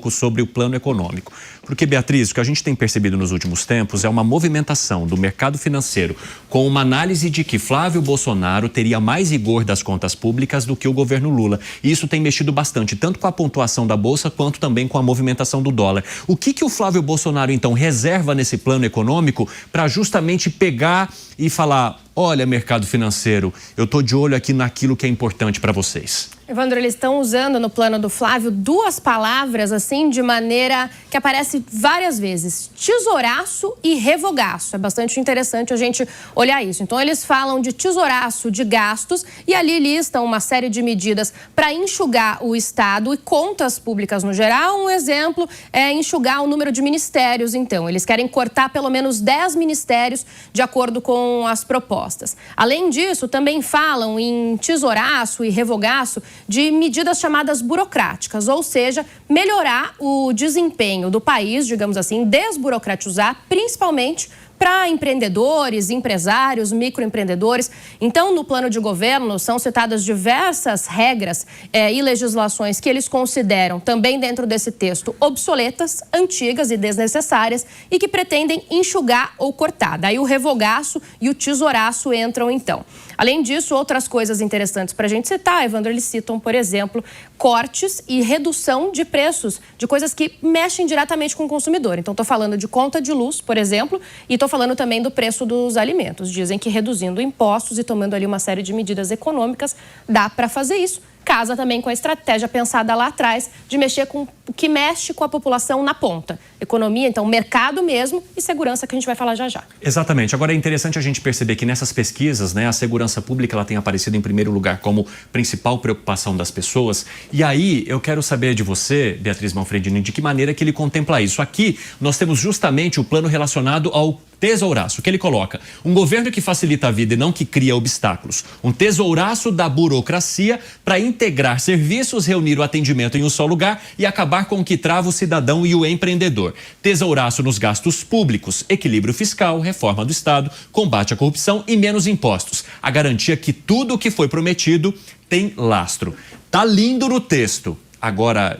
pouco sobre o plano econômico. Porque, Beatriz, o que a gente tem percebido nos últimos tempos é uma movimentação do mercado financeiro com uma análise de que Flávio Bolsonaro teria mais rigor das contas públicas do que o governo Lula. E isso tem mexido bastante, tanto com a pontuação da Bolsa quanto também com a movimentação do dólar. O que o Flávio Bolsonaro, então, reserva nesse plano econômico para justamente pegar e falar: olha, mercado financeiro, eu estou de olho aqui naquilo que é importante para vocês? Evandro, eles estão usando no plano do Flávio duas palavras assim de maneira que aparece várias vezes: tesouraço e revogaço. É bastante interessante a gente olhar isso. Então eles falam de tesouraço de gastos e ali listam uma série de medidas para enxugar o Estado e contas públicas no geral. Um exemplo é enxugar o número de ministérios. Então eles querem cortar pelo menos 10 ministérios de acordo com as propostas. Além disso, também falam em tesouraço e revogaço de medidas chamadas burocráticas, ou seja, melhorar o desempenho do país, digamos assim, desburocratizar, principalmente para empreendedores, empresários, microempreendedores. Então, no plano de governo, são citadas diversas regras e legislações que eles consideram, também dentro desse texto, obsoletas, antigas e desnecessárias e que pretendem enxugar ou cortar. Daí o revogaço e o tesouraço entram, então. Além disso, outras coisas interessantes para a gente citar, Evandro, eles citam, por exemplo, cortes e redução de preços de coisas que mexem diretamente com o consumidor. Então, estou falando de conta de luz, por exemplo, e estou falando também do preço dos alimentos. Dizem que reduzindo impostos e tomando ali uma série de medidas econômicas, dá para fazer isso. Casa também com a estratégia pensada lá atrás de mexer com o que mexe com a população na ponta. Economia, então, mercado mesmo e segurança, que a gente vai falar já já. Exatamente. Agora é interessante a gente perceber que nessas pesquisas, né, a segurança pública ela tem aparecido em primeiro lugar como principal preocupação das pessoas. E aí eu quero saber de você, Beatriz Manfredini, de que maneira que ele contempla isso. Aqui nós temos justamente o plano relacionado ao tesouraço, que ele coloca: um governo que facilita a vida e não que cria obstáculos. Um tesouraço da burocracia para integrar serviços, reunir o atendimento em um só lugar e acabar com o que trava o cidadão e o empreendedor. Tesouraço nos gastos públicos, equilíbrio fiscal, reforma do Estado, combate à corrupção e menos impostos. A garantia que tudo o que foi prometido tem lastro. Tá lindo no texto. Agora,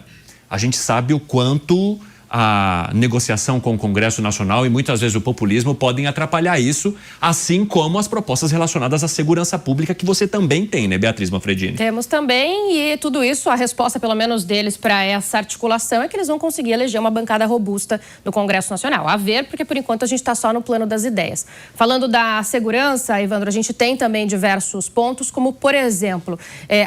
a gente sabe o quanto a negociação com o Congresso Nacional e muitas vezes o populismo podem atrapalhar isso, assim como as propostas relacionadas à segurança pública que você também tem, né, Beatriz Manfredini? Temos também, e tudo isso, a resposta pelo menos deles para essa articulação é que eles vão conseguir eleger uma bancada robusta no Congresso Nacional. A ver, porque por enquanto a gente está só no plano das ideias. Falando da segurança, Evandro, a gente tem também diversos pontos, como por exemplo,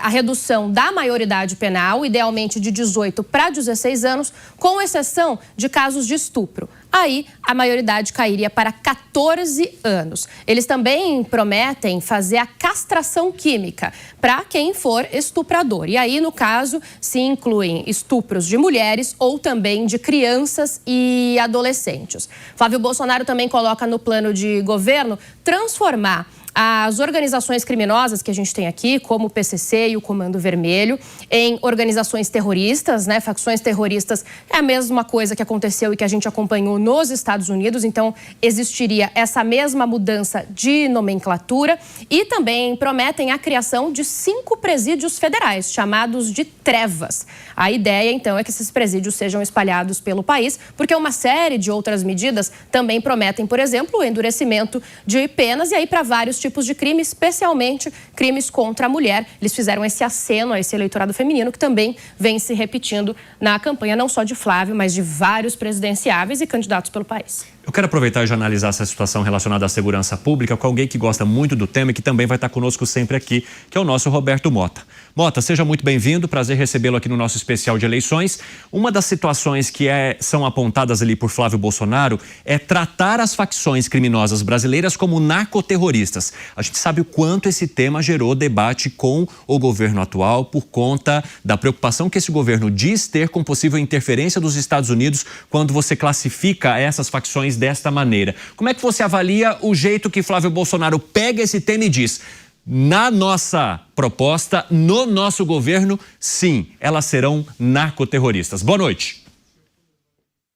a redução da maioridade penal, idealmente de 18 para 16 anos, com exceção de casos de estupro. Aí, a maioridade cairia para 14 anos. Eles também prometem fazer a castração química para quem for estuprador. E aí, no caso, se incluem estupros de mulheres ou também de crianças e adolescentes. Flávio Bolsonaro também coloca no plano de governo transformar as organizações criminosas que a gente tem aqui, como o PCC e o Comando Vermelho, em organizações terroristas, né? Facções terroristas é a mesma coisa que aconteceu e que a gente acompanhou nos Estados Unidos. Então, existiria essa mesma mudança de nomenclatura e também prometem a criação de 5 presídios federais, chamados de trevas. A ideia, então, é que esses presídios sejam espalhados pelo país, porque uma série de outras medidas também prometem, por exemplo, o endurecimento de penas e aí para vários tipos de crime, especialmente crimes contra a mulher. Eles fizeram esse aceno a esse eleitorado feminino que também vem se repetindo na campanha, não só de Flávio, mas de vários presidenciáveis e candidatos pelo país. Eu quero aproveitar e já analisar essa situação relacionada à segurança pública com alguém que gosta muito do tema e que também vai estar conosco sempre aqui, que é o nosso Roberto Mota. Mota, seja muito bem-vindo, prazer recebê-lo aqui no nosso especial de eleições. Uma das situações que são apontadas ali por Flávio Bolsonaro é tratar as facções criminosas brasileiras como narcoterroristas. A gente sabe o quanto esse tema gerou debate com o governo atual por conta da preocupação que esse governo diz ter com possível interferência dos Estados Unidos quando você classifica essas facções desta maneira. Como é que você avalia o jeito que Flávio Bolsonaro pega esse tema e diz: na nossa proposta, no nosso governo, sim, elas serão narcoterroristas? Boa noite.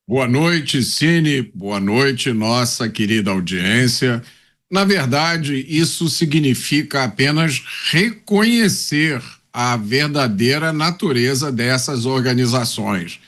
Boa noite, Cine. Boa noite, nossa querida audiência. Na verdade, isso significa apenas reconhecer a verdadeira natureza dessas organizações.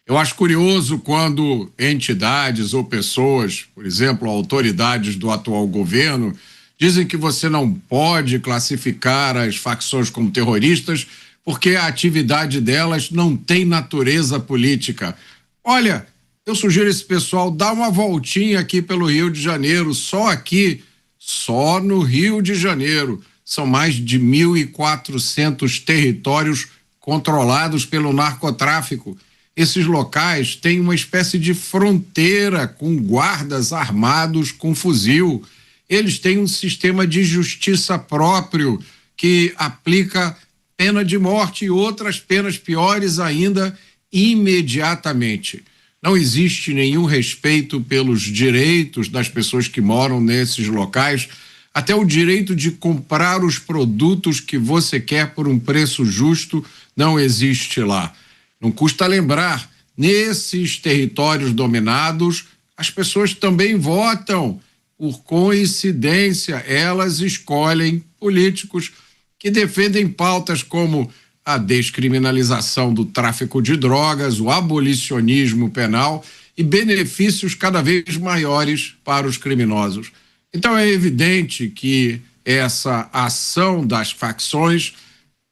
Eu acho curioso quando entidades ou pessoas, por exemplo, autoridades do atual governo, dizem que você não pode classificar as facções como terroristas porque a atividade delas não tem natureza política. Olha, eu sugiro esse pessoal dar uma voltinha aqui pelo Rio de Janeiro, só no Rio de Janeiro. São mais de 1.400 territórios controlados pelo narcotráfico. Esses locais têm uma espécie de fronteira com guardas armados com fuzil. Eles têm um sistema de justiça próprio que aplica pena de morte e outras penas piores ainda imediatamente. Não existe nenhum respeito pelos direitos das pessoas que moram nesses locais, até o direito de comprar os produtos que você quer por um preço justo não existe lá. Não custa lembrar, nesses territórios dominados, as pessoas também votam. Por coincidência, elas escolhem políticos que defendem pautas como a descriminalização do tráfico de drogas, o abolicionismo penal e benefícios cada vez maiores para os criminosos. Então é evidente que essa ação das facções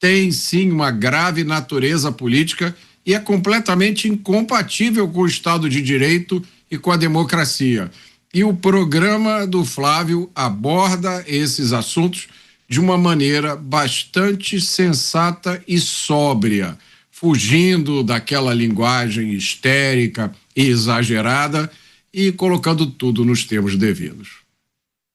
tem sim uma grave natureza política e é completamente incompatível com o Estado de Direito e com a democracia. E o programa do Flávio aborda esses assuntos de uma maneira bastante sensata e sóbria, fugindo daquela linguagem histérica e exagerada e colocando tudo nos termos devidos.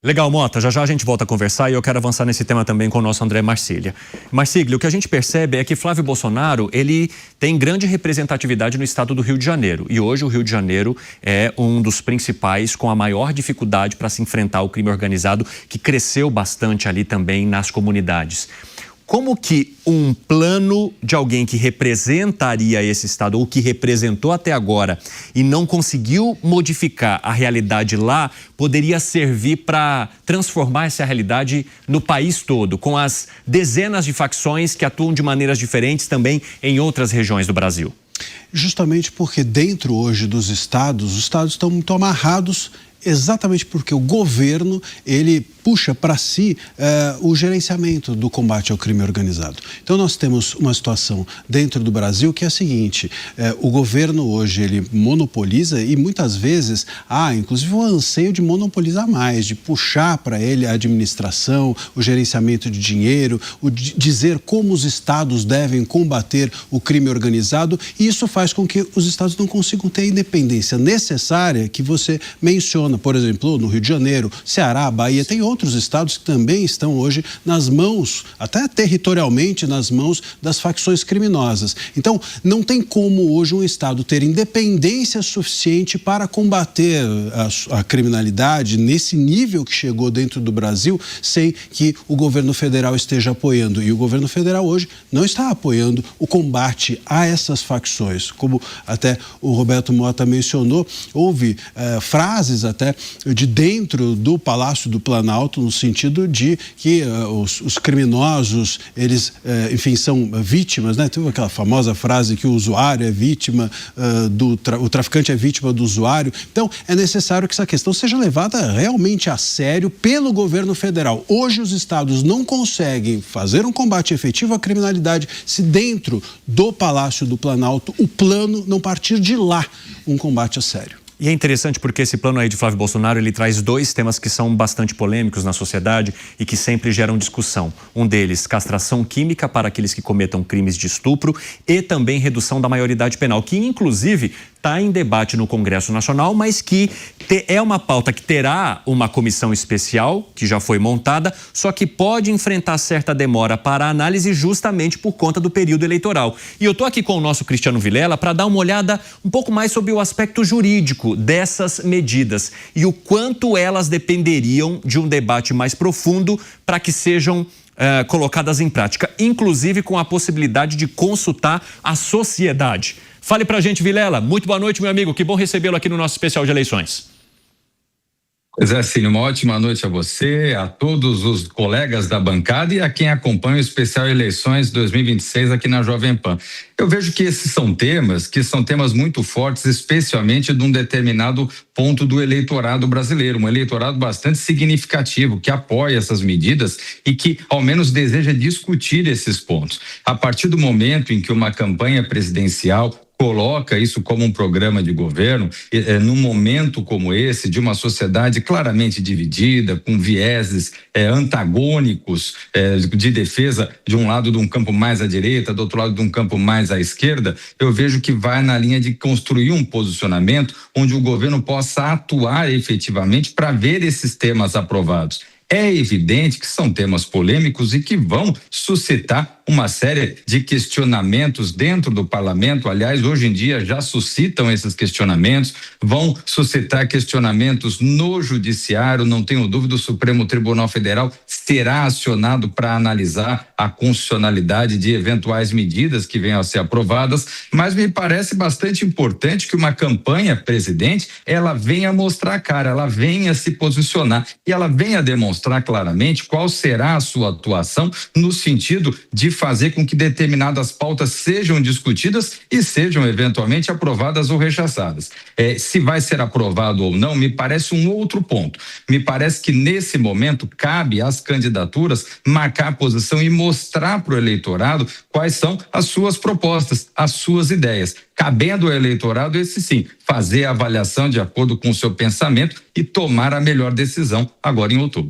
Legal, Mota. Já já a gente volta a conversar e eu quero avançar nesse tema também com o nosso André Marcília. Marcílio, o que a gente percebe é que Flávio Bolsonaro, ele tem grande representatividade no estado do Rio de Janeiro. E hoje o Rio de Janeiro é um dos principais com a maior dificuldade para se enfrentar o crime organizado, que cresceu bastante ali também nas comunidades. Como que um plano de alguém que representaria esse estado ou que representou até agora e não conseguiu modificar a realidade lá poderia servir para transformar essa realidade no país todo, com as dezenas de facções que atuam de maneiras diferentes também em outras regiões do Brasil? Justamente porque dentro hoje dos estados, os estados estão muito amarrados, exatamente porque o governo, ele puxa para si o gerenciamento do combate ao crime organizado. Então nós temos uma situação dentro do Brasil que é a seguinte, o governo hoje ele monopoliza e muitas vezes há inclusive o anseio de monopolizar mais, de puxar para ele a administração, o gerenciamento de dinheiro, dizer como os estados devem combater o crime organizado, e isso faz com que os estados não consigam ter a independência necessária que você menciona, por exemplo, no Rio de Janeiro, Ceará, Bahia, tem outros estados que também estão hoje nas mãos, até territorialmente nas mãos das facções criminosas. Então, não tem como hoje um estado ter independência suficiente para combater a criminalidade nesse nível que chegou dentro do Brasil, sem que o governo federal esteja apoiando. E o governo federal hoje não está apoiando o combate a essas facções. Como até o Roberto Mota mencionou, houve frases até de dentro do Palácio do Planalto, no sentido de que os criminosos, eles, enfim, são vítimas, né? Teve aquela famosa frase que o usuário é vítima o traficante é vítima do usuário. Então, é necessário que essa questão seja levada realmente a sério pelo governo federal. Hoje, os estados não conseguem fazer um combate efetivo à criminalidade se dentro do Palácio do Planalto o plano não partir de lá um combate a sério. E é interessante porque esse plano aí de Flávio Bolsonaro, ele traz dois temas que são bastante polêmicos na sociedade e que sempre geram discussão. Um deles, castração química para aqueles que cometam crimes de estupro e também redução da maioridade penal, que inclusive está em debate no Congresso Nacional, mas que é uma pauta que terá uma comissão especial, que já foi montada, só que pode enfrentar certa demora para análise justamente por conta do período eleitoral. E eu estou aqui com o nosso Cristiano Vilela para dar uma olhada um pouco mais sobre o aspecto jurídico dessas medidas e o quanto elas dependeriam de um debate mais profundo para que sejam colocadas em prática, inclusive com a possibilidade de consultar a sociedade. Fale pra gente, Vilela. Muito boa noite, meu amigo. Que bom recebê-lo aqui no nosso especial de eleições. Pois é, Cínio, uma ótima noite a você, a todos os colegas da bancada e a quem acompanha o especial Eleições 2026 aqui na Jovem Pan. Eu vejo que esses são temas muito fortes, especialmente de um determinado ponto do eleitorado brasileiro, um eleitorado bastante significativo, que apoia essas medidas e que, ao menos, deseja discutir esses pontos. A partir do momento em que uma campanha presidencial coloca isso como um programa de governo, num momento como esse, de uma sociedade claramente dividida, com vieses antagônicos de defesa, de um lado de um campo mais à direita, do outro lado de um campo mais à esquerda, eu vejo que vai na linha de construir um posicionamento onde o governo possa atuar efetivamente para ver esses temas aprovados. É evidente que são temas polêmicos e que vão suscitar uma série de questionamentos dentro do parlamento. Aliás, hoje em dia já suscitam esses questionamentos, vão suscitar questionamentos no judiciário. Não tenho dúvida, o Supremo Tribunal Federal será acionado para analisar a constitucionalidade de eventuais medidas que venham a ser aprovadas, mas me parece bastante importante que uma campanha presidente, ela venha mostrar a cara, ela venha se posicionar e ela venha demonstrar claramente qual será a sua atuação no sentido de fazer com que determinadas pautas sejam discutidas e sejam eventualmente aprovadas ou rechaçadas. Se vai ser aprovado ou não, me parece um outro ponto. Me parece que nesse momento cabe às candidaturas marcar posição e mostrar para o eleitorado quais são as suas propostas, as suas ideias. Cabendo ao eleitorado, esse sim, fazer a avaliação de acordo com o seu pensamento e tomar a melhor decisão agora em outubro.